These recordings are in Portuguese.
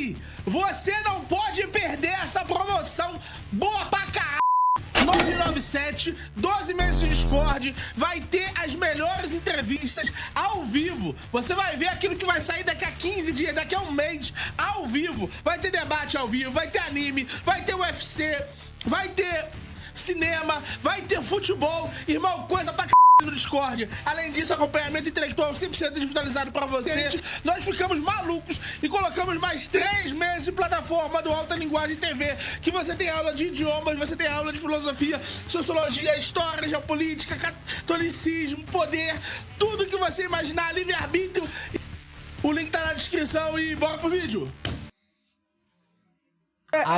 aí, você não pode perder essa promoção boa pra caralho. 997, 12 meses de Discord, vai ter as melhores entrevistas ao vivo. Você vai ver aquilo que vai sair daqui a 15 dias, daqui a um mês, ao vivo. Vai ter debate ao vivo, vai ter anime, vai ter UFC, vai ter cinema, vai ter futebol. Irmão, coisa pra no Discord. Além disso, acompanhamento intelectual 100% digitalizado pra você. Nós ficamos malucos e colocamos mais 3 meses de plataforma do Alta Linguagem TV, que você tem aula de idiomas, você tem aula de filosofia, sociologia, história, geopolítica, catolicismo, poder, tudo que você imaginar, livre-arbítrio. O link tá na descrição e bora pro vídeo.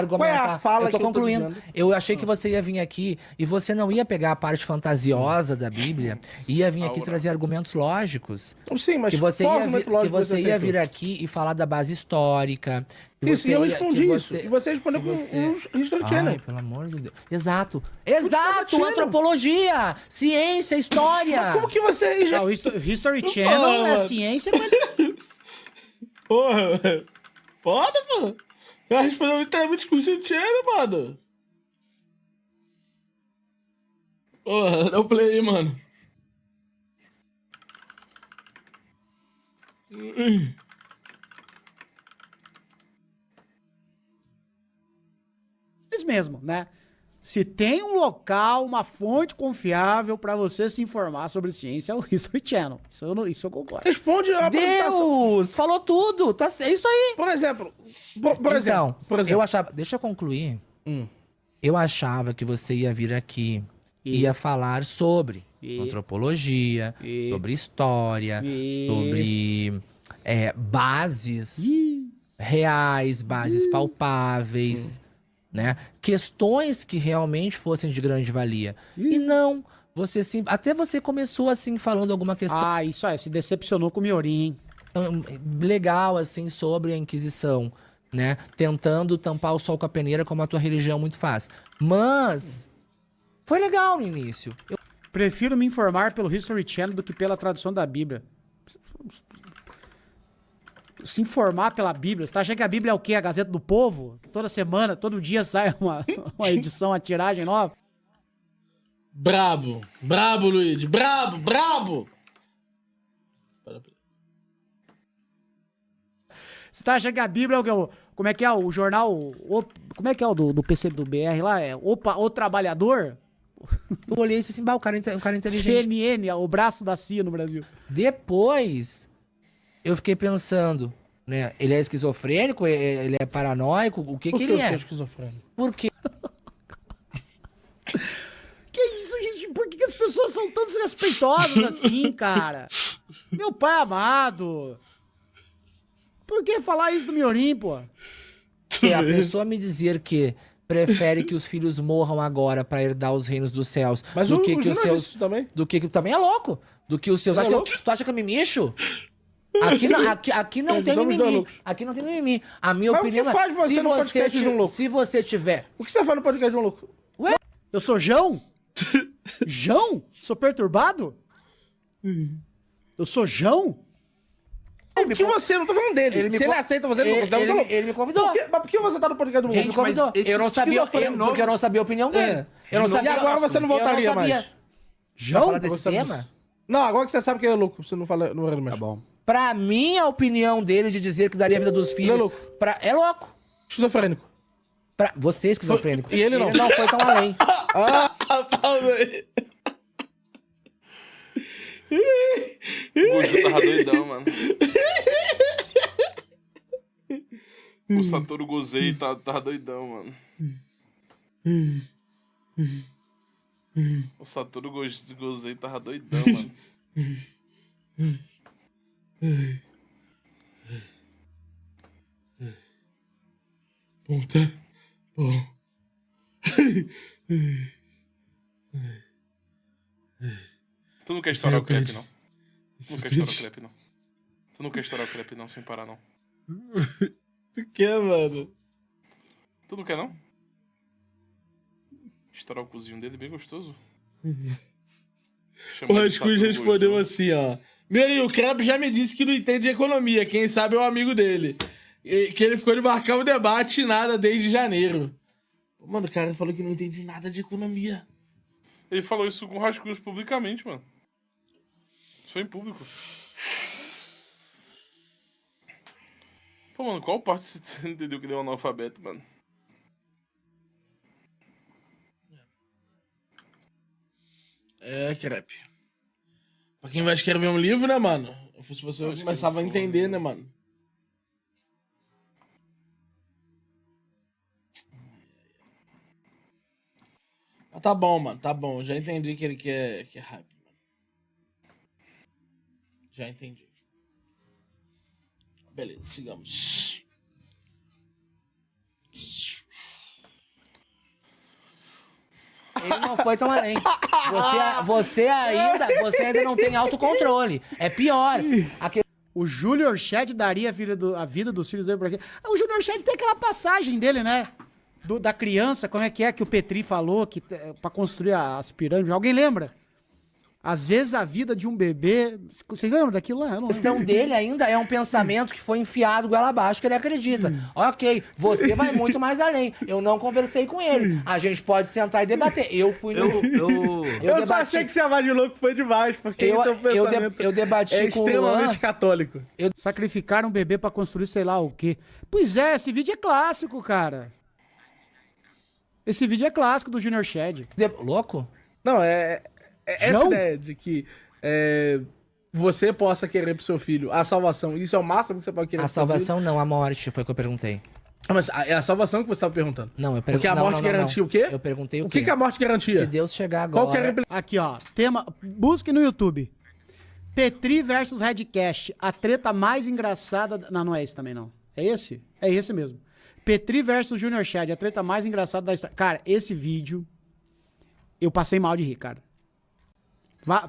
Qual é a fala eu tô concluindo. Eu achei que você ia vir aqui e você não ia pegar a parte fantasiosa da Bíblia, ia vir aqui trazer argumentos lógicos. Sim, mas que você ia vir aqui e falar da base histórica. Isso, e eu respondi isso. E você respondeu com um History Channel. Ai, pelo amor de Deus. Exato. Antropologia, ciência, história. Mas como que você... Não, o History Channel é ciência, mas... Porra, foda, pô. Ela respondeu literalmente com o Channel, mano. Porra, dá o play aí, mano. Isso mesmo, né? Se tem um local, uma fonte confiável pra você se informar sobre ciência, é o History Channel. Isso eu concordo. Responde a apresentação. Deus, falou tudo. Tá, é isso aí. Por exemplo, eu achava... Deixa eu concluir. Eu achava que você ia vir aqui e ia falar sobre antropologia, sobre história, sobre bases reais, bases palpáveis, né? Questões que realmente fossem de grande valia. E não, você até você começou assim falando alguma questão. Ah, isso aí, se decepcionou com o Miorim, hein? Legal assim sobre a Inquisição, né? Tentando tampar o sol com a peneira como a tua religião muito faz. Mas foi legal no início. Eu prefiro me informar pelo History Channel do que pela tradução da Bíblia. Se informar pela Bíblia. Você tá achando que a Bíblia é o quê? A Gazeta do Povo? Que toda semana, todo dia sai uma edição, uma tiragem nova? Brabo, Luigi. Brabo. Você tá achando que a Bíblia é o quê? Como é que é o jornal? Como é que é o do PC do BR lá? É O Trabalhador? Eu olhei isso assim, o cara inteligente. CNN, o braço da CIA no Brasil. Depois, eu fiquei pensando, né? Ele é esquizofrênico? Ele é paranoico? O que ele é? Esquizofrênico? Por quê? Que isso, gente? Por que as pessoas são tão desrespeitosas assim, cara? Meu pai amado. Por que falar isso do Miorim, pô? A pessoa me dizer que prefere que os filhos morram agora pra herdar os reinos dos céus mas do que os seus... Também. Do que também é louco. Do que os seus... Tu acha que eu me mexo? Aqui não tem mimimi. Aqui não tem mimimi. A minha opinião é... O que faz você no podcast de um louco? Se você tiver... O que você faz no podcast de um louco? Ué? Eu sou Jão? Jão? Sou perturbado? Eu sou Jão? Por que você? Eu não tô falando dele. Se ele aceita você, ele me convidou. Mas por que você tá no podcast do louco? Ele me convidou. Eu não sabia, porque eu não sabia a opinião dele. Eu não sabia, e agora você não voltaria mais? Jão? Desse tema? Não, agora que você sabe que ele é louco, você não fala, não era mais. Tá bom. Pra mim, a opinião dele de dizer que daria a vida dos filhos... Ele é louco. É louco. Esquizofrênico. Você é esquizofrênico. E ele não. Ele não foi tão além. Pausa aí. O Gojo tava doidão, mano. O Satoru Gozei tava doidão, mano. O Satoru Gozei tava doidão, mano. Bom, tá bom. Tu não quer estourar o crepe, não? Tu não quer estourar o crepe, não? Tu não quer estourar o crepe, não, sem parar, não? Tu quer, mano? Tu não quer, não? Estourar o cozinho dele, bem gostoso. O Rascunho respondeu assim, ó. Meu, o Crepe já me disse que não entende de economia. Quem sabe é o amigo dele. Que ele ficou de marcar o debate e nada desde janeiro. Mano, o cara falou que não entende nada de economia. Ele falou isso com o Rascunhos publicamente, mano. Isso foi em público. Pô, mano, qual parte você entendeu que deu analfabeto, mano? É, crepe. Pra quem vai escrever um livro, né, mano? Se você começava a entender, né, mano? Mas tá bom, mano, tá bom. Já entendi que ele quer hype, mano. Já entendi. Beleza, sigamos. Ele não foi tão além. Você ainda não tem autocontrole. É pior. O Júnior Shed daria a vida dos filhos dele pra quê? Ah, o Júnior Shed tem aquela passagem dele, né? Da criança, como é que o Petri falou que pra construir as pirâmides. Alguém lembra? Às vezes a vida de um bebê... Vocês lembram daquilo lá? Eu não A questão dele ainda é um pensamento que foi enfiado goela abaixo, que ele acredita. Ok, você vai muito mais além. Eu não conversei com ele. A gente pode sentar e debater. Eu fui no... Eu só achei que chamar de louco foi demais, porque esse é um pensamento eu debati com o extremamente Luan. católico. Sacrificar um bebê pra construir sei lá o quê. Pois é, esse vídeo é clássico, cara. Esse vídeo é clássico do Junior Shed. Louco? Não, essa ideia de que você possa querer pro seu filho a salvação, isso é o máximo que você pode querer A pro seu filho. salvação não, a morte, foi o que eu perguntei. Mas é a salvação que você estava perguntando. Não, eu Porque perguntei. a morte garantia o quê? Eu perguntei O que a morte garantia? Se Deus chegar agora. Qual que é a Aqui, ó. Tema. Busque no YouTube. Petri versus Redcast. A treta mais engraçada. Não é esse também, não. É esse? É esse mesmo. Petri versus Junior Shed. A treta mais engraçada da história. Cara, esse vídeo. Eu passei mal de rir, cara.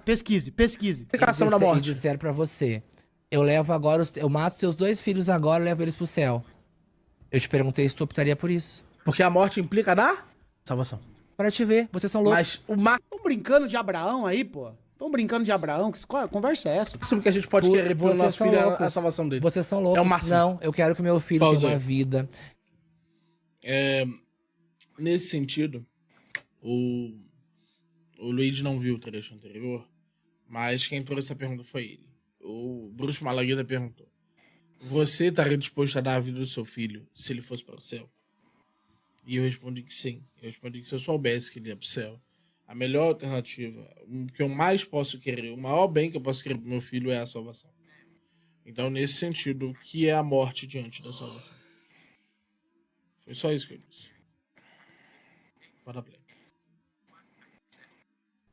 Pesquise. explicação da E morte? disseram pra você: eu levo agora. Eu mato teus 2 filhos agora e levo eles pro céu. Eu te perguntei se tu optaria por isso. Porque a morte implica na salvação. Pra te ver, vocês são loucos. Mas o máximo Estão brincando de Abraão aí, pô? Estão brincando de Abraão? Que conversa é essa? que a gente pode querer pro Vocês nosso são filho é loucos. a salvação dele. Vocês são loucos. É o máximo. Não, eu quero que meu filho Pausa tenha aí. uma vida. Nesse sentido, o Luigi não viu o trecho anterior, mas quem trouxe essa pergunta foi ele. O Bruce Malagueta perguntou: você estaria disposto a dar a vida do seu filho se ele fosse para o céu? E eu respondi que sim. Eu respondi que se eu soubesse que ele ia para o céu, a melhor alternativa, o que eu mais posso querer, o maior bem que eu posso querer pro meu filho é a salvação. Então, nesse sentido, o que é a morte diante da salvação? Foi só isso que eu disse. Bora play.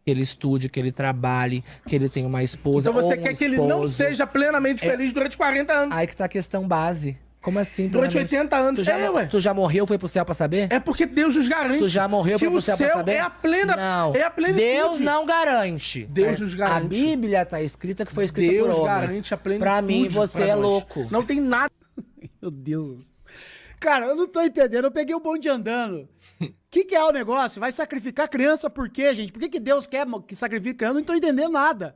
Que ele estude, que ele trabalhe, que ele tenha uma esposa. Então você ou um quer que ele não esposo. seja plenamente feliz durante 40 anos. Aí que tá a questão base. Como assim? Durante plenamente? 80 anos. Tu já morreu, foi pro céu pra saber? É porque Deus nos garante. Tu já morreu, que foi pro o céu pra céu saber? é a plena. Não. É a plenitude. Deus não garante. Deus nos garante. A Bíblia tá escrita que foi escrita Deus por homens. garante a plenitude. Pra mim, você pra é nós. louco. Não tem nada. Meu Deus. Cara, eu não tô entendendo. Eu peguei o bonde andando. O que é o negócio? Vai sacrificar criança por quê, gente? Por que Deus quer que sacrifique criança? Eu não tô entendendo nada.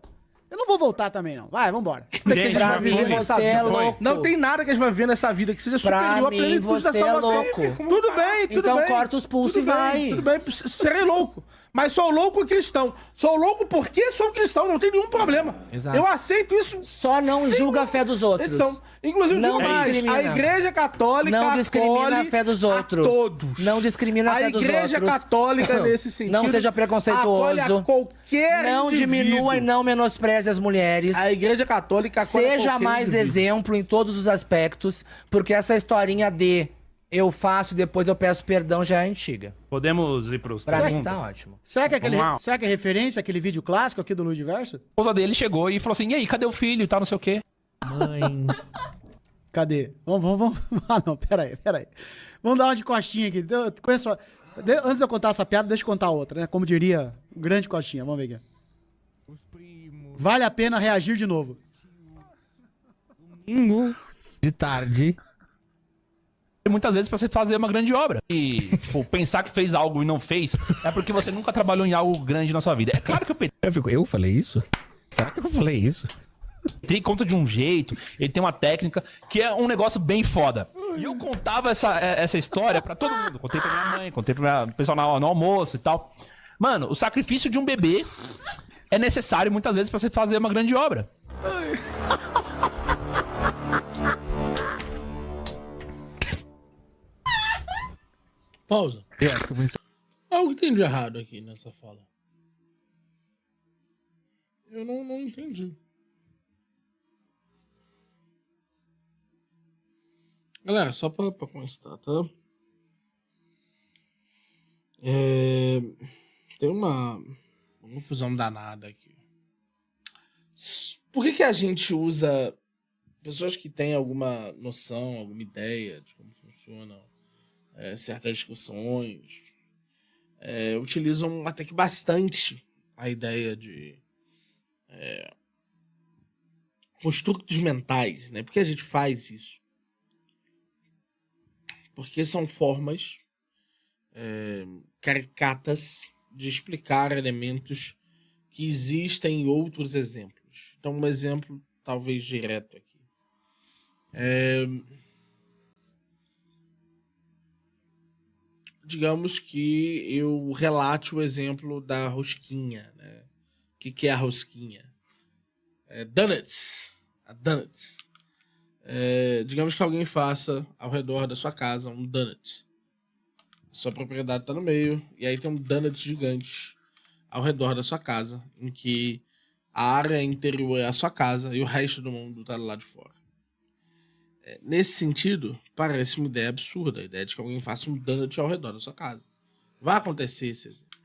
Eu não vou voltar também, não. Vai, vambora. Pra mim, você é louco. Não tem nada que a gente vai ver nessa vida que seja superior à Pra mim, plenitude da você é salvação. louco. Tudo bem, tudo Então bem. corta os pulsos Tudo e vai. bem, tudo bem, serei louco. Mas sou louco cristão. Sou louco porque sou cristão, não tem nenhum problema. Exato. Eu aceito isso. Só não sem julga a fé dos outros. edição. Inclusive, Não digo mais, discrimina. a Igreja Católica Não discrimina a fé dos outros. a todos. Não discrimina a fé dos outros. A Igreja Católica, nesse sentido, Não seja preconceituoso. acolhe a qualquer Não indivíduo. diminua e não menospreze as mulheres. A Igreja Católica acolhe Seja qualquer mais indivíduo. exemplo em todos os aspectos, porque essa historinha de eu faço e depois eu peço perdão já é antiga. Podemos ir pros Pra mim perguntas? tá ótimo. Será que Vamos lá. será que é referência àquele vídeo clássico aqui do Ludiverso? A esposa dele chegou e falou assim, e aí, cadê o filho e tal, não sei o quê. Mãe. Cadê? Vamos. Ah, não, peraí. Vamos dar uma de costinha aqui. Eu conheço... Antes de eu contar essa piada, deixa eu contar outra, né? Como diria o grande Costinha. Vamos ver aqui. Vale a pena reagir de novo. De tarde. Muitas vezes pra você fazer uma grande obra. E, tipo, pensar que fez algo e não fez, é porque você nunca trabalhou em algo grande na sua vida. É claro que o Eu falei isso? Será que eu falei isso? Petri conta de um jeito, ele tem uma técnica que é um negócio bem foda. E eu contava essa história pra todo mundo. Contei pra minha mãe, contei pra pessoal no almoço e tal. Mano, o sacrifício de um bebê é necessário muitas vezes pra você fazer uma grande obra. Pausa. Eu acho que eu vou encerrar. Algo tem de errado aqui nessa fala. Eu não entendi. Galera, só pra constar, tá? Tem uma confusão danada aqui. Por que a gente usa pessoas que têm alguma noção, alguma ideia de como funcionam certas discussões, utilizam até que bastante a ideia de construtos mentais, né? Por que a gente faz isso? Porque são formas caricatas de explicar elementos que existem em outros exemplos. Então, um exemplo talvez direto aqui. Digamos que eu relate o exemplo da rosquinha, né? O que é a rosquinha? Donuts. A donuts. Digamos que alguém faça ao redor da sua casa um donut. Sua propriedade está no meio, e aí tem um donut gigante ao redor da sua casa, em que a área interior é a sua casa e o resto do mundo está do lado de fora. Nesse sentido, parece uma ideia absurda, a ideia de que alguém faça um donut ao redor da sua casa. Vai acontecer esse exemplo.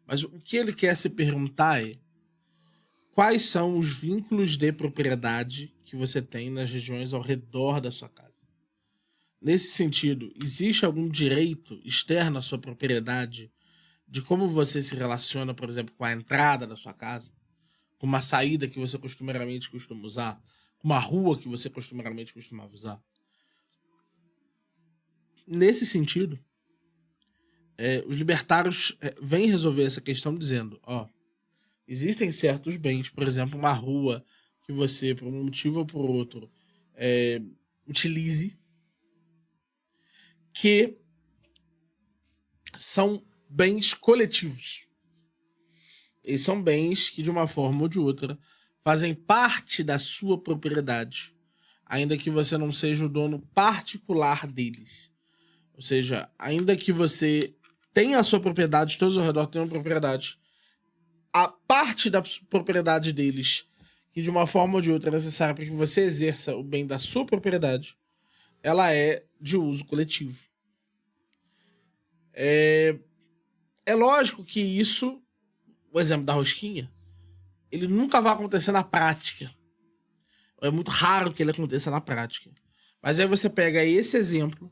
Mas o que ele quer se perguntar é: quais são os vínculos de propriedade que você tem nas regiões ao redor da sua casa? Nesse sentido, existe algum direito externo à sua propriedade de como você se relaciona, por exemplo, com a entrada da sua casa, com uma saída que você costumeiramente costuma usar, com uma rua que você costumeiramente costumava usar? Nesse sentido, os libertários vêm resolver essa questão dizendo: existem certos bens, por exemplo, uma rua que você, por um motivo ou por outro, utilize, que são bens coletivos. Eles são bens que, de uma forma ou de outra, fazem parte da sua propriedade, ainda que você não seja o dono particular deles. Ou seja, ainda que você tenha a sua propriedade, todos ao redor tenham propriedade, a parte da propriedade deles, que de uma forma ou de outra é necessária para que você exerça o bem da sua propriedade, ela é de uso coletivo. É lógico que isso, o exemplo da rosquinha, ele nunca vai acontecer na prática. É muito raro que ele aconteça na prática. Mas aí você pega esse exemplo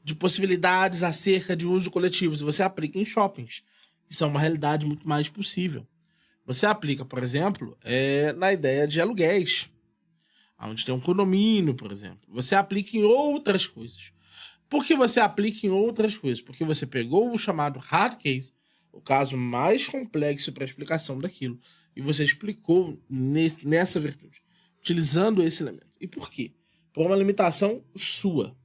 de possibilidades acerca de uso coletivo e você aplica em shoppings, que são uma realidade muito mais possível. Você aplica, por exemplo, na ideia de aluguéis, onde tem um condomínio, por exemplo. Você aplica em outras coisas. Por que você aplica em outras coisas? Porque você pegou o chamado hard case, o caso mais complexo para a explicação daquilo, e você explicou nessa virtude, utilizando esse elemento. E por quê? Por uma limitação sua.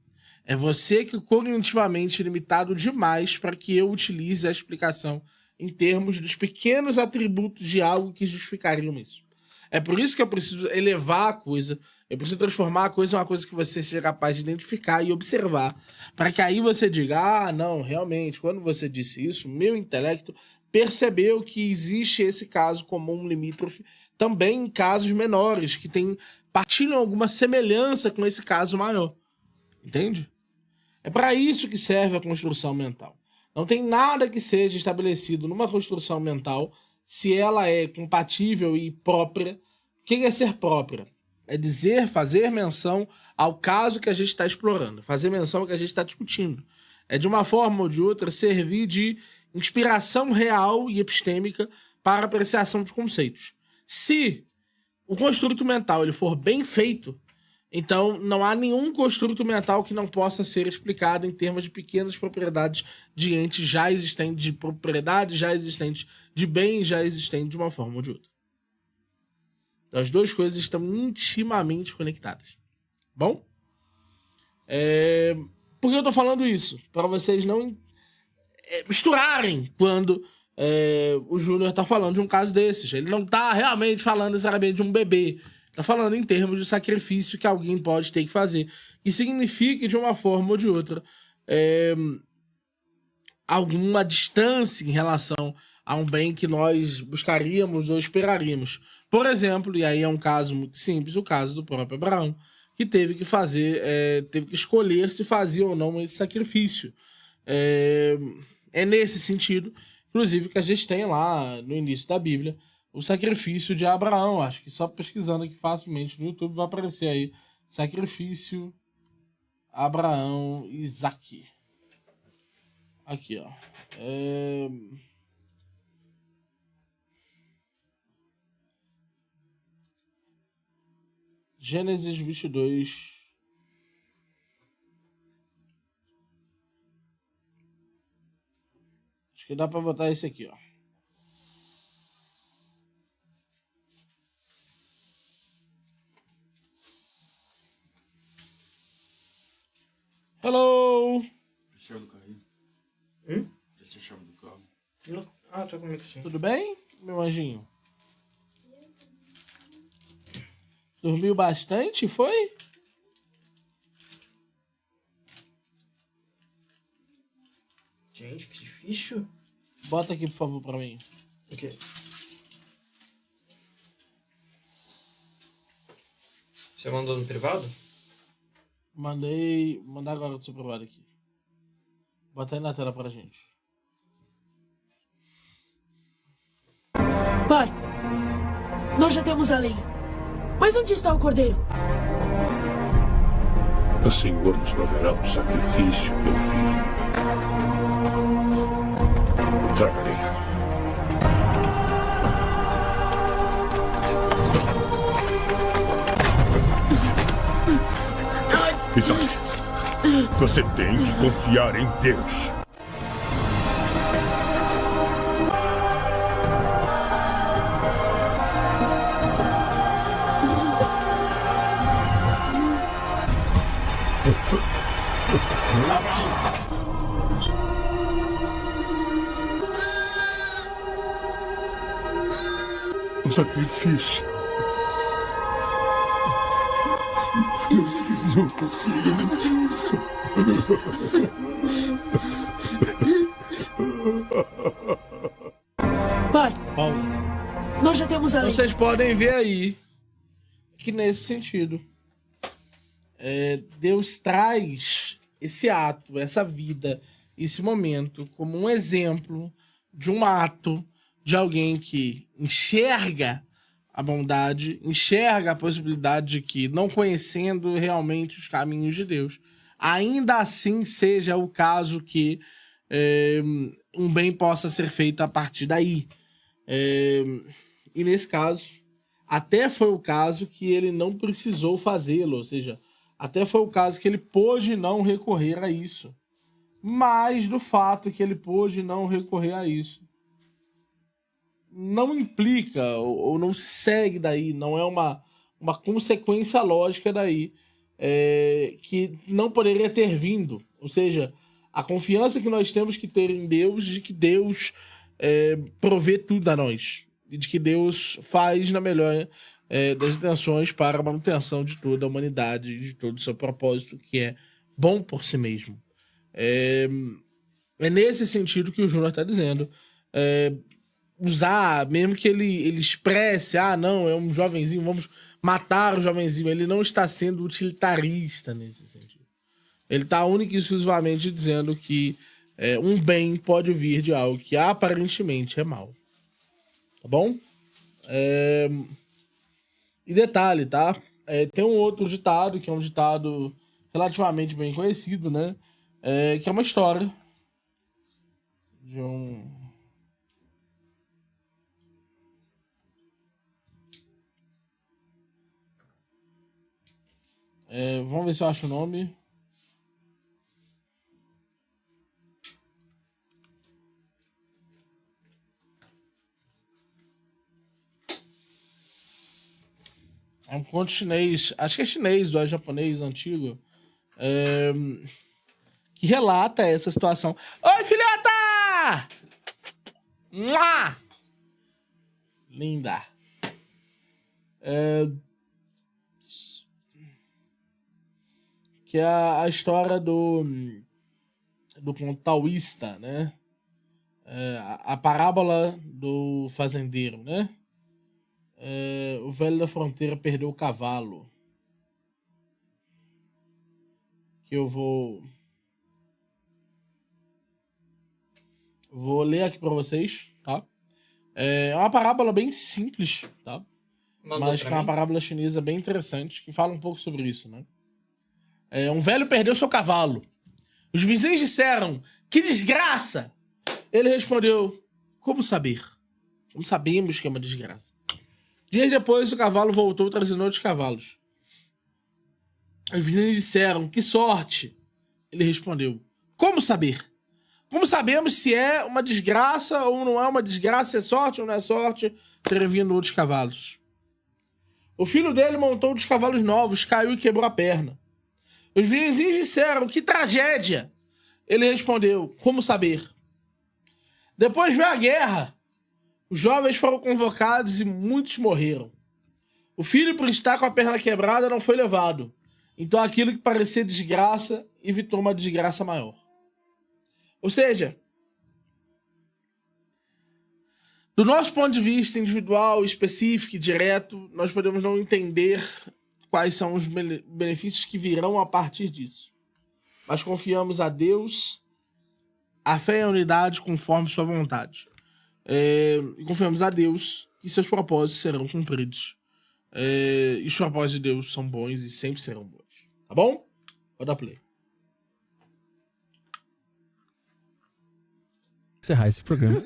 É você que cognitivamente é limitado demais para que eu utilize a explicação em termos dos pequenos atributos de algo que justificariam isso. É por isso que eu preciso elevar a coisa, eu preciso transformar a coisa em uma coisa que você seja capaz de identificar e observar, para que aí você diga: não, realmente, quando você disse isso, meu intelecto percebeu que existe esse caso comum limítrofe também em casos menores, que partilham alguma semelhança com esse caso maior. Entende? É para isso que serve a construção mental. Não tem nada que seja estabelecido numa construção mental se ela é compatível e própria. O que é ser própria? É fazer menção ao caso que a gente está explorando, fazer menção ao que a gente está discutindo. É, de uma forma ou de outra, servir de inspiração real e epistêmica para a apreciação de conceitos. Se o construto mental ele for bem feito, então não há nenhum construto mental que não possa ser explicado em termos de pequenas propriedades de entes já existentes, de propriedades já existentes, de bens já existentes, de uma forma ou de outra. Então, as duas coisas estão intimamente conectadas. Bom? Por que eu tô falando isso? Pra vocês não misturarem quando o Júnior tá falando de um caso desses. Ele não tá realmente falando necessariamente de um bebê. Tá falando em termos de sacrifício que alguém pode ter que fazer. Que signifique, de uma forma ou de outra, alguma distância em relação a um bem que nós buscaríamos ou esperaríamos. Por exemplo, e aí é um caso muito simples, o caso do próprio Abraão, que teve que teve que escolher se fazia ou não esse sacrifício. É nesse sentido, inclusive, que a gente tem lá no início da Bíblia o sacrifício de Abraão. Acho que só pesquisando aqui facilmente no YouTube vai aparecer aí sacrifício Abraão e Isaque. Aqui, ó. Gênesis 22. Acho que dá pra botar esse aqui, ó. Hello! Chave do carro aí. Já tinha chave do carro. Ah, tá comigo sim. Tudo bem, meu anjinho? Dormiu bastante, foi? Gente, que difícil. Bota aqui, por favor, pra mim. Ok. Você mandou no privado? Mandar agora do seu privado aqui. Bota aí na tela pra gente. Pai, nós já temos a lenha. Mas onde está o cordeiro? O Senhor nos proverá um sacrifício, meu filho. Traga a lenha. Isaac, você tem que confiar em Deus. Um sacrifício. Pai, nós já temos a lenha. Vocês podem ver aí que nesse sentido Deus traz esse ato, essa vida, esse momento como um exemplo de um ato de alguém que enxerga a bondade, enxerga a possibilidade de que, não conhecendo realmente os caminhos de Deus, ainda assim seja o caso que um bem possa ser feito a partir daí. E nesse caso, até foi o caso que ele não precisou fazê-lo, ou seja, até foi o caso que ele pôde não recorrer a isso. Mas do fato que ele pôde não recorrer a isso, não implica ou não se segue daí, não é uma consequência lógica daí que não poderia ter vindo. Ou seja, a confiança que nós temos que ter em Deus, de que Deus provê tudo a nós, e de que Deus faz na melhor das intenções para a manutenção de toda a humanidade, de todo o seu propósito, que é bom por si mesmo. É nesse sentido que o Júnior está dizendo. Usar, mesmo que ele expresse, não, é um jovenzinho, vamos matar o jovenzinho, ele não está sendo utilitarista nesse sentido. Ele está única e exclusivamente dizendo que um bem pode vir de algo que aparentemente é mal. Tá bom? E detalhe, tá? Tem um outro ditado, que é um ditado relativamente bem conhecido, né? Que é uma história de um... vamos ver se eu acho o nome. É um conto chinês. Acho que é chinês ou é japonês antigo. que relata essa situação. Oi, filhota! Mua! Linda. Que é a história do taoísta, né? A parábola do fazendeiro, né? O velho da fronteira perdeu o cavalo. Que eu vou ler aqui pra vocês, tá? É uma parábola bem simples, tá? Mas que é uma parábola chinesa bem interessante, que fala um pouco sobre isso, né? Um velho perdeu seu cavalo. Os vizinhos disseram, que desgraça! Ele respondeu, como saber? Como sabemos que é uma desgraça? Dias depois, o cavalo voltou trazendo outros cavalos. Os vizinhos disseram, que sorte! Ele respondeu, como saber? Como sabemos se é uma desgraça ou não é uma desgraça, se é sorte ou não é sorte, ter vindo outros cavalos? O filho dele montou outros cavalos novos, caiu e quebrou a perna. Os vizinhos disseram, que tragédia! Ele respondeu, como saber? Depois veio a guerra. Os jovens foram convocados e muitos morreram. O filho, por estar com a perna quebrada, não foi levado. Então aquilo que parecia desgraça evitou uma desgraça maior. Ou seja, do nosso ponto de vista individual, específico e direto, nós podemos não entender quais são os benefícios que virão a partir disso. Mas confiamos a Deus, a fé e a unidade conforme sua vontade. E confiamos a Deus que seus propósitos serão cumpridos. E os propósitos de Deus são bons e sempre serão bons. Tá bom? Pode dar play. Encerrar esse programa.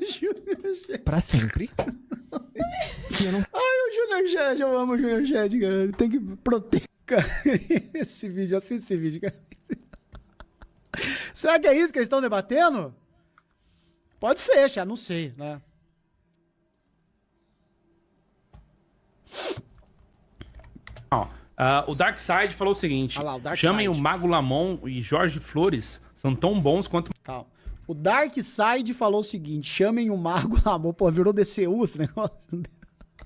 Pra sempre. Ai, o Junior Shed, eu amo o Junior Shed, cara. Ele tem que proteger esse vídeo, assista esse vídeo, cara. Será que é isso que eles estão debatendo? Pode ser, já não sei, né? O Darkseid falou o seguinte: lá, o chamem o Mago Lamon e Jorge Flores, são tão bons quanto. Calma. O Darkseid falou o seguinte: chamem o Mago Lamon. Pô, virou DCU esse negócio.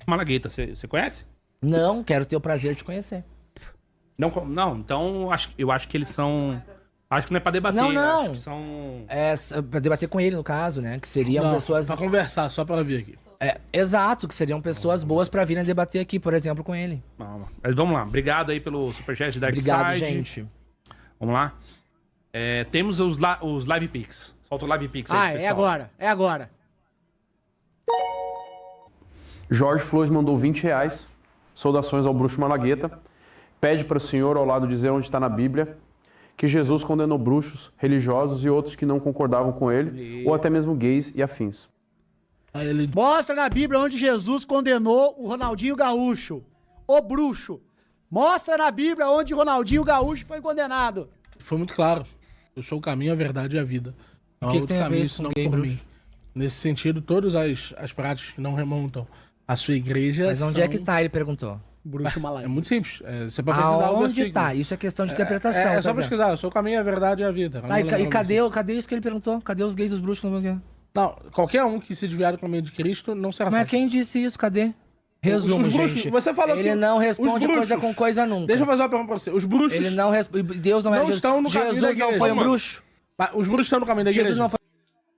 Malagueta, você conhece? Não, quero ter o prazer de conhecer. Não, então eu acho que eles são. Acho que não é pra debater. Não. Acho que são. Pra debater com ele, no caso, né? Que seriam pessoas. Pra conversar, só pra vir aqui. Exato, que seriam pessoas boas pra virem debater aqui, por exemplo, com ele. Mas vamos lá. Obrigado aí pelo superchat de Darkseid. Obrigado, gente. Vamos lá. Temos os Live Pix. Solta o Live Pix aí, pessoal. É agora. Jorge Flores mandou R$20. Saudações ao Bruxo Malagueta. Pede para o senhor ao lado dizer onde está na Bíblia que Jesus condenou bruxos, religiosos e outros que não concordavam com ele, ou até mesmo gays e afins. Mostra na Bíblia onde Jesus condenou o Ronaldinho Gaúcho, o bruxo. Mostra na Bíblia onde Ronaldinho Gaúcho foi condenado. Foi muito claro. Eu sou o caminho, a verdade e a vida. O que tem a ver isso não por mim? Nesse sentido, todas as práticas que não remontam à sua igreja. Mas onde é que tá? Ele perguntou. Bruxo Malagueta. É muito simples. Você pode pesquisar onde tá? Isso é questão de interpretação. É só pesquisar. Eu sou o caminho, a verdade e a vida. E cadê isso que ele perguntou? Cadê os gays e os bruxos? Não, qualquer um que se desviar do caminho de Cristo não será salvo. Mas quem disse isso? Cadê? Resumo, bruxos, gente. Você falou ele não responde coisa com coisa nunca. Deixa eu fazer uma pergunta pra você. Os bruxos... Ele não responde... Deus não é... estão no caminho da igreja. Jesus não foi um bruxo. Os bruxos estão no caminho da igreja. Jesus não foi